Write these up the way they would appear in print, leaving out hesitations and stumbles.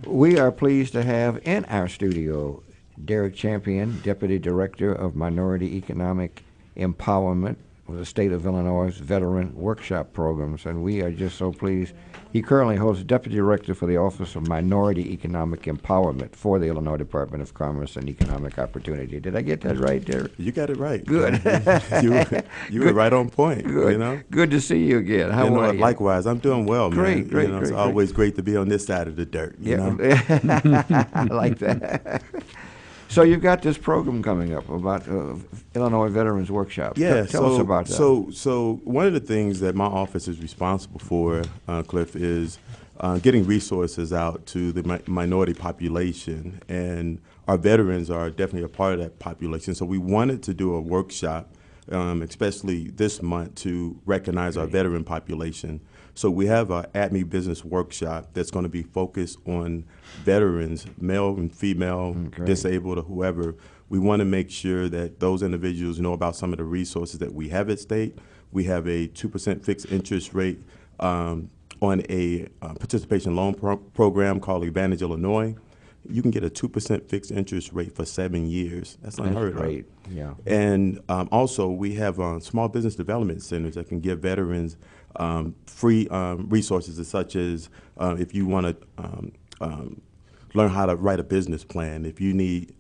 We are pleased to have in our studio Derrick Champion, Deputy Director of Minority Economic Empowerment with the State of Illinois Veteran Workshop Programs, and we are just so pleased. He currently holds Deputy Director for the Office of Minority Economic Empowerment for the Illinois Department of Commerce and Economic Opportunity. Did I get that right, Derrick? You got it right. Good. you were right on point. Good. You know? Good to see you again. How are you? Likewise, I'm doing well, man. Great. It's always great to be on this side of the dirt. You know? I like that. So you've got this program coming up about Illinois Veterans Workshop. Yeah, tell us about that. So one of the things that my office is responsible for, Cliff, is getting resources out to the minority population, and our veterans are definitely a part of that population. So we wanted to do a workshop, especially this month, to recognize our veteran population. So we have our ATME Business Workshop that's going to be focused on veterans, male and female, disabled or whoever. We want to make sure that those individuals know about some of the resources that we have at state. We have a 2% fixed interest rate on a participation loan program called Advantage Illinois. You can get a 2% fixed interest rate for 7 years. That's unheard of. Great. Yeah. And also, we have small business development centers that can give veterans free resources, such as if you want to learn how to write a business plan, if you need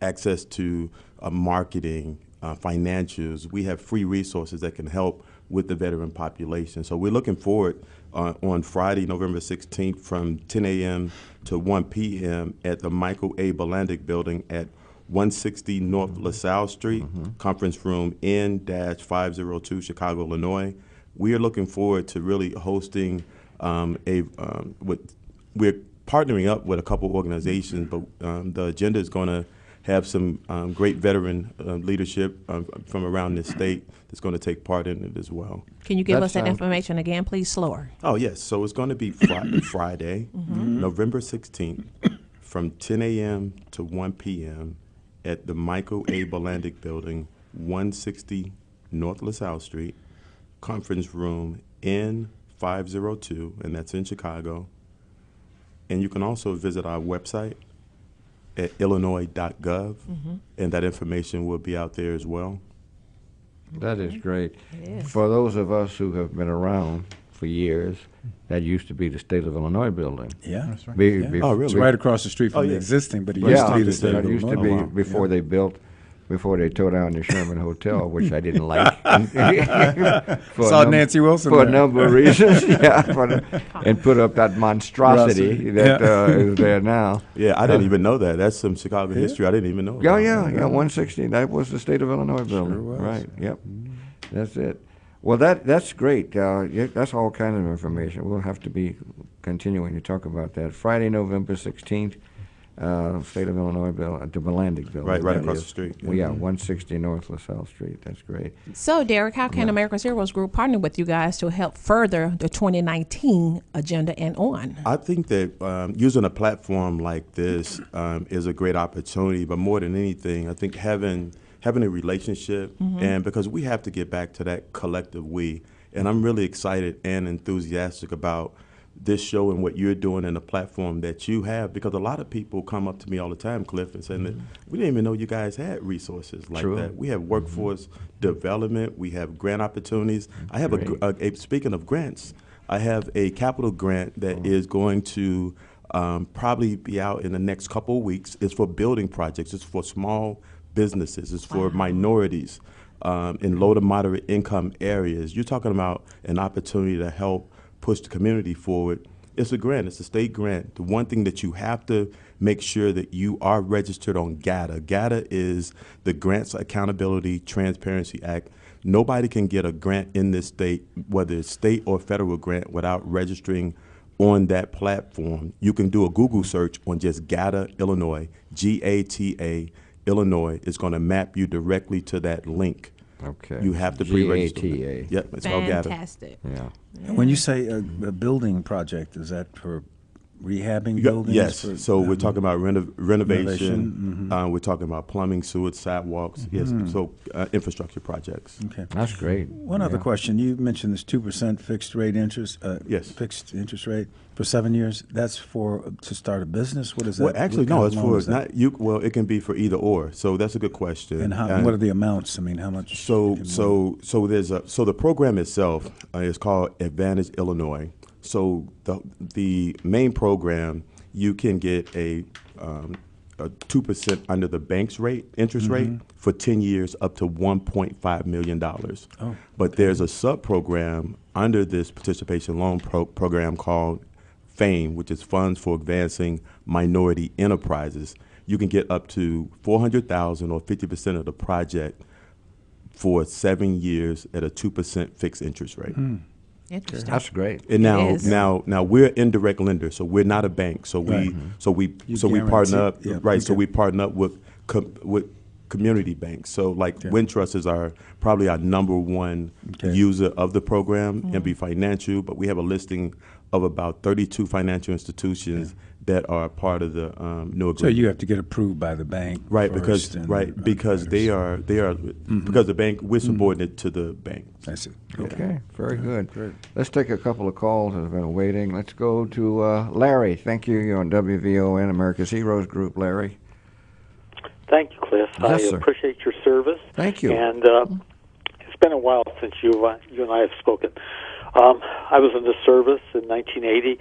access to marketing, financials, we have free resources that can help with the veteran population. So we're looking forward on Friday, November 16th from 10 a.m. to 1 p.m. at the Michael A. Bolandic Building at 160 North LaSalle Street, Conference Room N-502, Chicago, Illinois. We are looking forward to really hosting we're partnering up with a couple organizations, but the agenda is going to have some great veteran leadership from around this state that's going to take part in it as well. Can you give us that information again, please, slower? Oh, yes. So it's going to be Friday, November 16th, from 10 a.m. to 1 p.m. at the Michael A. Bolandic Building, 160 North LaSalle Street, Conference Room N-502, and that's in Chicago. And you can also visit our website at illinois.gov, and that information will be out there as well. That is great. For those of us who have been around for years, that used to be the State of Illinois building. Yeah, that's right. Oh, really? It's right across the street from the existing, but it used to be the State of Illinois. It used to be before they tore down the Sherman Hotel, which I didn't like. Saw Nancy Wilson for there. a number of reasons, and put up that monstrosity that is there now. Yeah, I didn't even know that. That's some Chicago history I didn't even know. Yeah, 160. That was the State of Illinois building. Sure was. Right. Yep. That's it. Well, that's great. That's all kind of information. We'll have to be continuing to talk about that. Friday, November 16th. State of Illinois at the Bolandic Building. Right across the street. Yeah, 160 North LaSalle Street. That's great. So, Derrick, how can America's Heroes Group partner with you guys to help further the 2019 agenda and on? I think that using a platform like this is a great opportunity, but more than anything, I think having a relationship, and because we have to get back to that collective we, and I'm really excited and enthusiastic about this show and what you're doing and the platform that you have, because a lot of people come up to me all the time, Cliff, and saying that we didn't even know you guys had resources like that. We have workforce development, we have grant opportunities. I have speaking of grants, I have a capital grant that is going to probably be out in the next couple of weeks. It's for building projects, it's for small businesses, it's for minorities in low to moderate income areas. You're talking about an opportunity to help push the community forward. It's a grant. It's a state grant. The one thing that you have to make sure that you are registered on GATA. GATA is the Grants Accountability Transparency Act. Nobody can get a grant in this state, whether it's state or federal grant, without registering on that platform. You can do a Google search on just GATA Illinois, G-A-T-A Illinois. It's going to map you directly to that link. Okay. You have to pre-register. GATA. Yep, it's all GATA. Fantastic. Yeah. When you say a building project, is that for rehabbing buildings? Yes. So we're talking about renovation. We're talking about plumbing, sewage, sidewalks. Yes. So infrastructure projects. Okay. That's great. One other question. You mentioned this 2% fixed rate interest. Yes. Fixed interest rate for 7 years. That's to start a business. What is that? Well, actually, no. It's for not you. Well, it can be for either or. So that's a good question. And what are the amounts? I mean, how much? So the program itself is called Advantage Illinois. So the main program, you can get a 2% under the bank's interest rate for 10 years, up to $1.5 million. But there's a sub-program under this participation loan program called FAME, which is Funds for Advancing Minority Enterprises. You can get up to $400,000 or 50% of the project for 7 years at a 2% fixed interest rate. Interesting. That's great. And now we're indirect lenders, so we're not a bank. So we partner up, So we partner up with community banks. So like Wintrust is probably our number one user of the program, MB Financial, but we have a listing of about 32 financial institutions that are part of the new agreement. So you have to get approved by the bank, right? Because they are because the bank, we're subordinate to the bank. I see. Okay, very good. Great. Let's take a couple of calls that have been waiting. Let's go to Larry. Thank you. You're on WVON, America's Heroes Group, Larry. Thank you, Cliff. Yes, I sir. appreciate your service. Thank you. And it's been a while since you and I have spoken. I was in the service in 1980.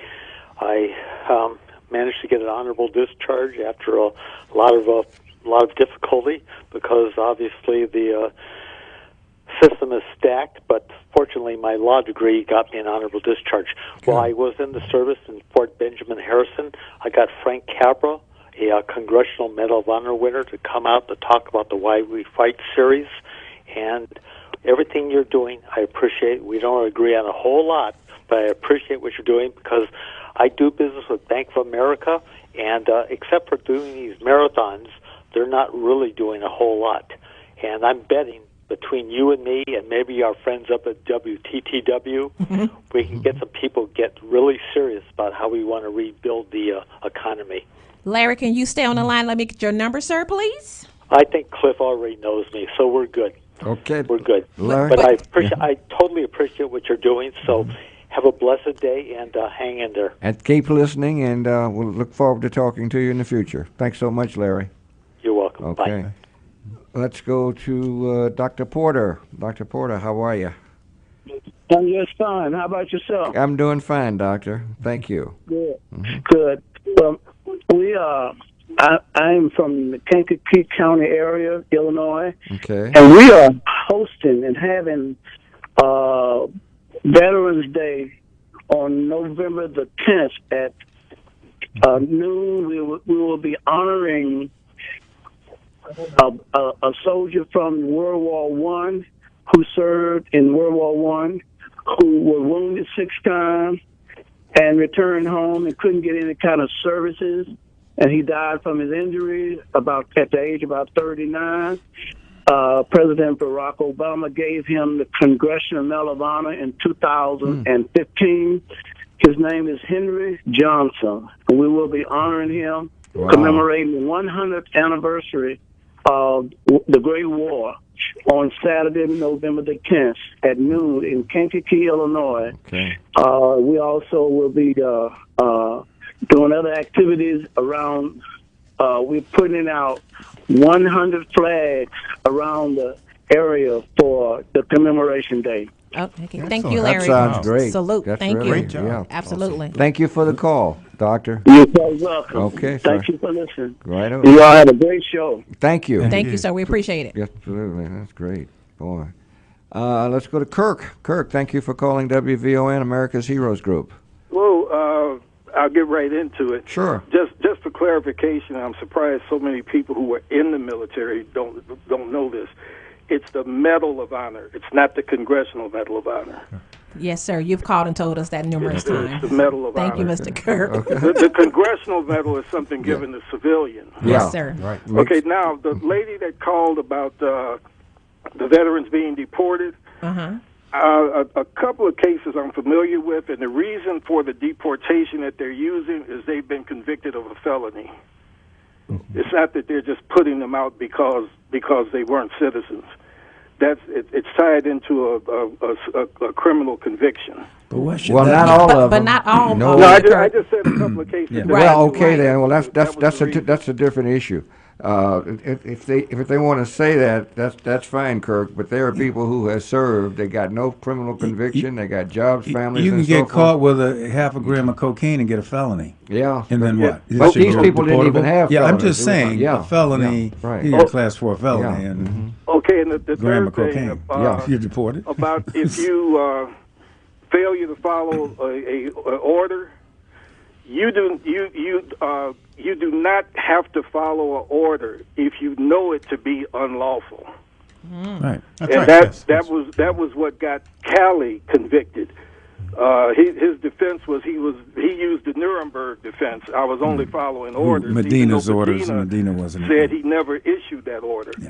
I managed to get an honorable discharge after a lot of difficulty, because obviously the system is stacked. But fortunately, my law degree got me an honorable discharge. While I was in the service in Fort Benjamin Harrison, I got Frank Capra, a Congressional Medal of Honor winner, to come out to talk about the Why We Fight series. And everything you're doing, I appreciate. We don't agree on a whole lot, but I appreciate what you're doing, because I do business with Bank of America, and except for doing these marathons, they're not really doing a whole lot. And I'm betting between you and me and maybe our friends up at WTTW, we can get some people get really serious about how we want to rebuild the economy. Larry, can you stay on the line? Let me get your number, sir, please. I think Cliff already knows me, so we're good. Okay. We're good. Larry? But I totally appreciate what you're doing, so have a blessed day and hang in there. And keep listening, and we'll look forward to talking to you in the future. Thanks so much, Larry. You're welcome. Okay. Bye. Let's go to Dr. Porter. Dr. Porter, how are you? I'm just fine. How about yourself? I'm doing fine, Doctor. Thank you. Good. Good. Well, I'm from the Kankakee County area, Illinois. Okay. And we are hosting and having Veterans Day on November the 10th at noon. We will be honoring a soldier from World War I who served in World War I, who was wounded 6 times and returned home and couldn't get any kind of services, and he died from his injuries at the age of about 39. President Barack Obama gave him the Congressional Medal of Honor in 2015. His name is Henry Johnson, and we will be honoring him, commemorating the 100th anniversary of the Great War on Saturday, November the 10th at noon in Kankakee, Illinois. Okay. We also will be doing other activities around. We're putting out 100 flags around the area for the commemoration day. Okay. Thank you, Larry. That sounds great. Salute. That's Thank really, you. great job. Yeah. Absolutely. Thank you for the call, Doctor. You're quite welcome. Okay, Thank sir. you for listening. Right over. You all had a great show. Thank you. Thank you, sir. We appreciate it. Yes, absolutely. That's great. Boy. Let's go to Kirk. Kirk, thank you for calling WVON, America's Heroes Group. Well, I'll get right into it. Sure. Just for clarification, I'm surprised so many people who were in the military don't know this. It's the Medal of Honor. It's not the Congressional Medal of Honor. Yes, sir. You've called and told us that numerous times. It's the Medal of Thank Honor. you, Mr. Kirk. The Congressional Medal is something given to civilians. Yes, sir. Right. Okay, now, the lady that called about the veterans being deported, A couple of cases I'm familiar with, and the reason for the deportation that they're using is they've been convicted of a felony. It's not that they're just putting them out because they weren't citizens. It's tied into a criminal conviction. But what should Well, that not all but, of but them. not all. No. No, I just said a couple of cases. Yeah. that- Well, okay Right. then. Well, That was the reason. that's a different issue. If they want to say that, that's fine, Kirk. But there are people who have served. They got no criminal conviction. They got jobs, families, You can and get so caught forth. with a half a gram of cocaine and get a felony. Yeah. And then what? But Should these go people didn't even deportable? have Yeah, I'm felonies. just It was like- saying, yeah, a felony, yeah, right. you get a class 4 felony, Yeah, and Okay, and the gram third of thing cocaine. Yeah. You're deported. about if you failure to follow a order, you do not have to follow an order if you know it to be unlawful. Right. And that was what got Cali convicted. His defense was he used the Nuremberg defense. I was only following orders. even Medina's though orders, Medina and Medina wasn't. said he never issued that order. Yeah.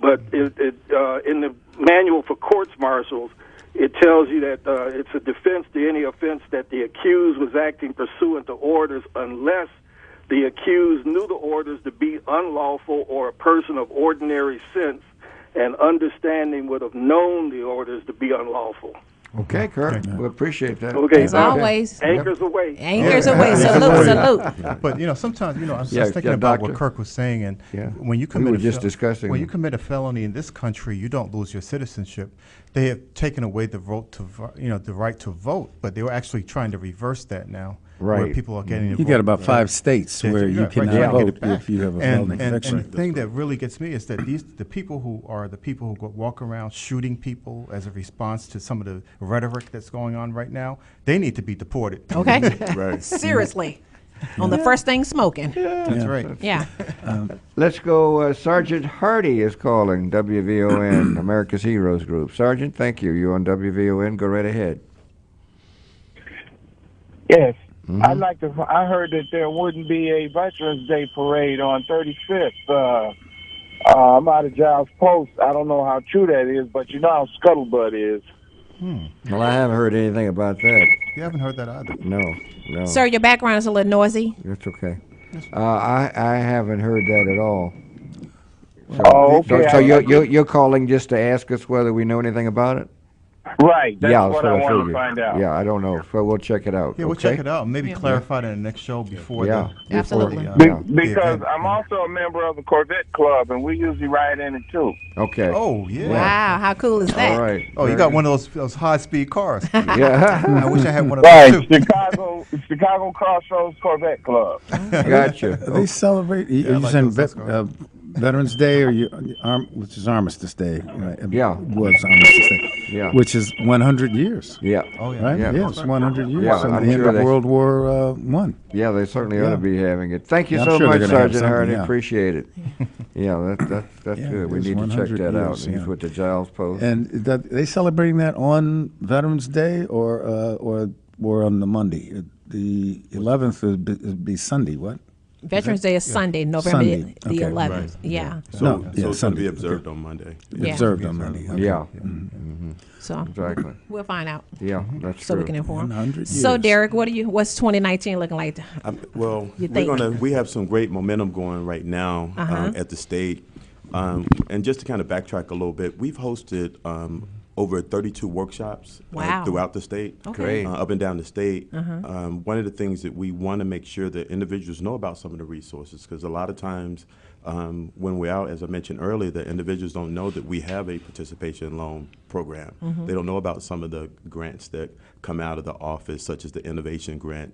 But in the manual for courts martials, it tells you that it's a defense to any offense that the accused was acting pursuant to orders unless the accused knew the orders to be unlawful or a person of ordinary sense and understanding would have known the orders to be unlawful. Okay, Kirk. We appreciate that. Okay, As now, always. anchors away. Anchors away. Salute. But sometimes I was Yeah, just thinking yeah, about doctor. what Kirk was saying, and Yeah. when you We commit were just discussing- when you commit a felony in this country, you don't lose your citizenship. They have taken away the vote to the right to vote, but they were actually trying to reverse that now, where Right. people are getting You involved. got about 5 states Yeah, where yeah, you cannot right, trying to get vote it back. if you have a and, felony and conviction. the thing that really gets me is that the people who walk around shooting people as a response to some of the rhetoric that's going on right now, they need to be deported. Okay. Right. Seriously. On the first thing smoking. That's Yeah. right. Yeah. Let's go. Sergeant Hardy is calling WVON, America's Heroes Group. Sergeant, thank you. You're on WVON. Go right ahead. Yes. I'd like to. I heard that there wouldn't be a Veterans Day parade on 35th. I'm out of Giles Post. I don't know how true that is, but you know how scuttlebutt is. Well, I haven't heard anything about that. You haven't heard that either. No. Sir, your background is a little noisy. That's okay. I haven't heard that at all. So, Oh, okay. So you're calling just to ask us whether we know anything about it? Right. That's Yeah, what so I I want to figured. find out. Yeah, I don't know. So we'll check it out. Yeah, we'll okay? check it out and maybe clarify that in the next show before Yeah. the Absolutely. before the, Yeah. Because event. I'm also a member of the Corvette Club, and we usually ride in it too. Okay. Oh yeah. Wow, how cool is that? All right. Oh, you got one of those high speed cars. Yeah. I wish I had one of Right. those too. Chicago Crossroads Corvette Club. Gotcha. They celebrate. Are you like saying those cars. Veterans Day, or which is Armistice Day? Right? Yeah. Was Armistice Day. Yeah. Which is 100 years. Yeah. Oh yeah. Right? Yeah. Yeah, it's 100 years Yeah, since I'm the end sure of they- World War One. Yeah, they certainly ought Yeah. to be having it. Thank you Yeah, I'm so sure they're much, gonna have Sergeant something, Hardy. yeah. Appreciate it. Yeah, that's Yeah, good. We it's need to check 100 that out. years, He's yeah. with the Giles Post. And they celebrating that on Veterans Day or on the Monday? The 11th would be Sunday. What? Veterans Day is Sunday, November Sunday. the Okay. 11th. Yeah. So, No, yeah, so it's going to Sunday. be observed on Monday. Yeah. Observed on Monday. Okay. Yeah, So exactly. we'll find out Yeah, that's so true. we can inform. 100 So years. Derrick, what's 2019 looking like? Well, You think? we have some great momentum going right now at the state. And just to kind of backtrack a little bit, we've hosted over 32 workshops Wow. throughout the state, Okay. up and down the state. One of the things that we want to make sure that individuals know about some of the resources, because a lot of times when we're out, as I mentioned earlier, the individuals don't know that we have a participation loan program. They don't know about some of the grants that come out of the office, such as the Innovation Grant.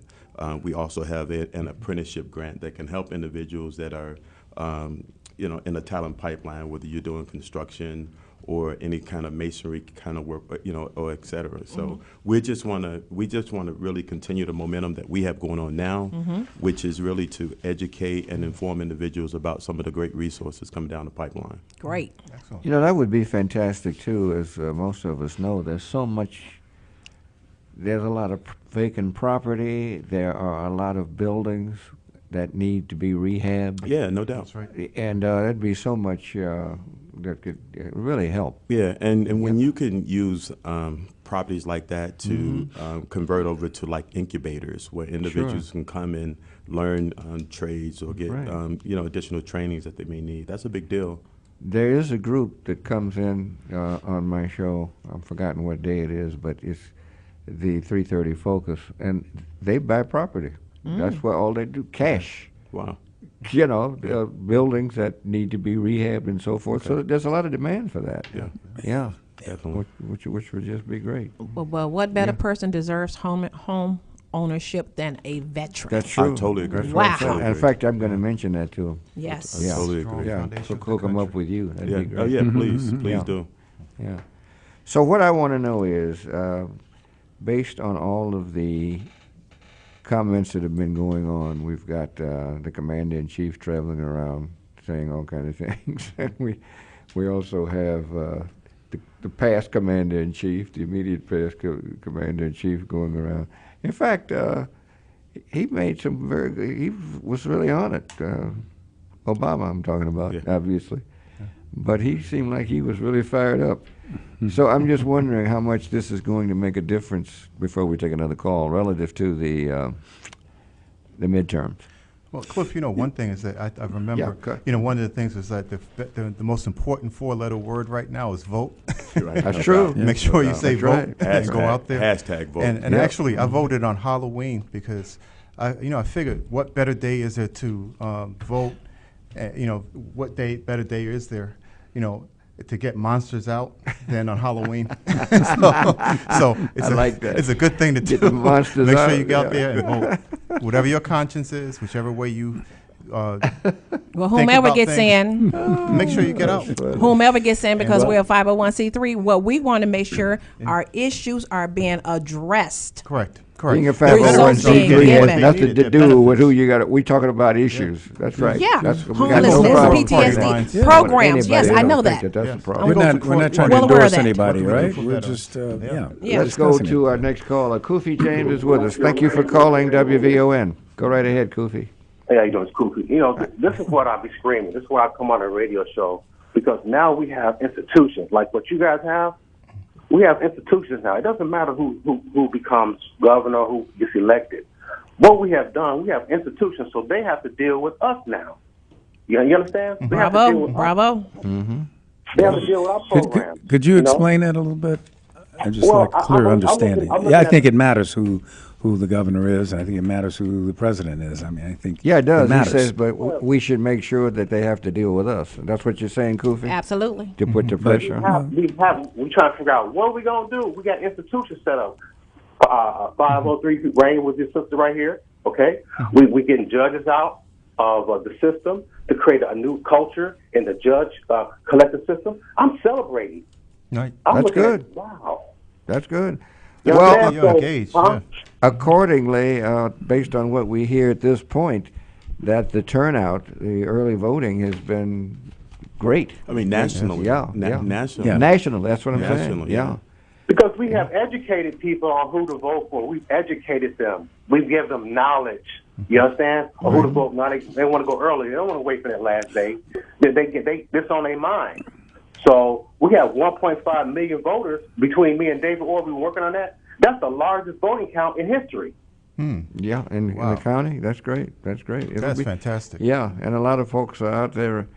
We also have an apprenticeship grant that can help individuals that are in a talent pipeline, whether you're doing construction or any kind of masonry kind of work, or et cetera. So we just want to really continue the momentum that we have going on now, which is really to educate and inform individuals about some of the great resources coming down the pipeline. Great. You know, that would be fantastic, too, as most of us know. There's a lot of vacant property. There are a lot of buildings that need to be rehabbed. Yeah, no doubt. That's right. And there'd be so much that could really help. Yeah, and when you can use properties like that to convert over to like incubators where individuals can come and learn trades or get additional trainings that they may need, that's a big deal. There is a group that comes in on my show. I've forgotten what day it is, but it's the 3:30 Focus, and they buy property. That's what all they do, cash. Wow. Buildings that need to be rehabbed and so forth. So there's a lot of demand for that. Yeah. Definitely. Which would just be great. Well, what better person deserves home ownership than a veteran? That's true. I totally agree. That's Wow. what I said. In fact, I'm going to mention that to him. Yes. I totally agree. Yeah. Foundation for Hook the them up country. with you. That'd Yeah. be great. Oh yeah, please Yeah. do. Yeah. So what I want to know is, based on all of the comments that have been going on, we've got the commander-in-chief traveling around saying all kinds of things, and we also have the past commander-in-chief, the immediate past commander-in-chief going around. In fact, he made some he was really on it. Obama, I'm talking about, obviously. But he seemed like he was really fired up. So I'm just wondering how much this is going to make a difference before we take another call relative to the midterms. Well, Cliff, one thing is that I remember, one of the things is that the most important four-letter word right now is vote. That's true. Make sure you say vote right. and go out there. Hashtag vote. And actually, I voted on Halloween because, I figured what better day is there to vote? What better day is there? To get monsters out than on Halloween. so it's like that. It's a good thing to do. Get the monsters Make sure out, you get out there and vote. Whatever your conscience is, whichever way you Well, whomever about gets things. in, make sure you get out. whomever gets in, because we're a 501c3, what we want to make sure our issues are being addressed. Correct. Being a Results being 501c3 has given. nothing to do with who you got. We talking about issues. That's right. Yeah, That's, we got no homelessness, problem. PTSD programs. Yes, I know that. That's Yeah. the problem. We're not trying to well aware of endorse that. anybody, right? Yeah. We're just, Yeah. Let's go to our next caller. Kofi James is with us. Thank you for calling WVON. Go right ahead, Kofi. Hey, how you doing? It's Kofi. This is what I'll be screaming. This is why I come on a radio show, because now we have institutions like what you guys have. We have institutions now. It doesn't matter who becomes governor, who gets elected. What we have done, we have institutions, so they have to deal with us now. You understand? They have to deal with us. Bravo. They have to deal with our programs. Could you explain that a little bit? I just Well, like clear I'm understanding. looking Yeah, I at- think it matters who the governor is. I think it matters who the president is. I mean, I think Yeah, it does. He matters. says, but we should make sure that they have to deal with us. That's what you're saying, Kofi? Absolutely. To put the pressure on. We trying to figure out what are we going to do. We got institutions set up. 503 Rain with your sister right here. Okay, we getting judges out of the system to create a new culture in the judge collective system. I'm celebrating. Right. I'm That's looking good. At, wow. That's good. You Well, understand? You're engaged, yeah. accordingly, based on what we hear at this point, that the turnout, the early voting has been great. I mean, nationally. Yeah, Nationally. Yeah. National, that's what I'm saying. Nationally, Yeah. yeah. Because we have educated people on who to vote for. We've educated them. We've given them knowledge. You understand? Or who to vote. Now they want to go early. They don't want to wait for that last day. This on their mind. So we have 1.5 million voters between me and David Orr. We're working on that. That's the largest voting count in history. Yeah, in the county. That's great. That's great. It'll That's be- fantastic. Yeah, and a lot of folks are out there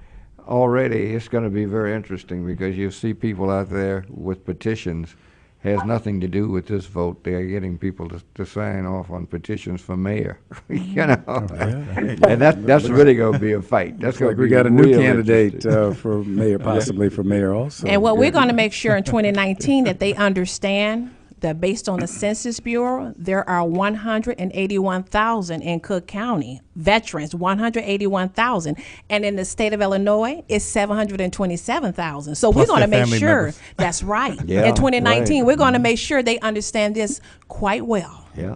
already. It's going to be very interesting because you see people out there with petitions. Has nothing to do with this vote. They are getting people to sign off on petitions for mayor. And that's really going to be a fight. That's going Like to we be got a new real candidate interesting. for mayor, possibly for mayor also. And what we're going to make sure in 2019 that they understand that based on the Census Bureau, there are 181,000 in Cook County, veterans, 181,000. And in the state of Illinois, it's 727,000. So we're Plus going to their make family sure, members. that's right. Yeah, In 2019, right. we're going to make sure they understand this quite well. Yeah.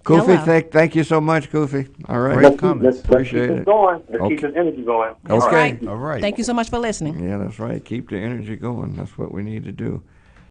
Kofi, Hello. thank you so much, Kofi. All right. Great comments. Let's Appreciate keep it. this going. Let's Okay. keep this energy going. Okay. Right. All right. Thank you so much for listening. Yeah, that's right. Keep the energy going. That's what we need to do.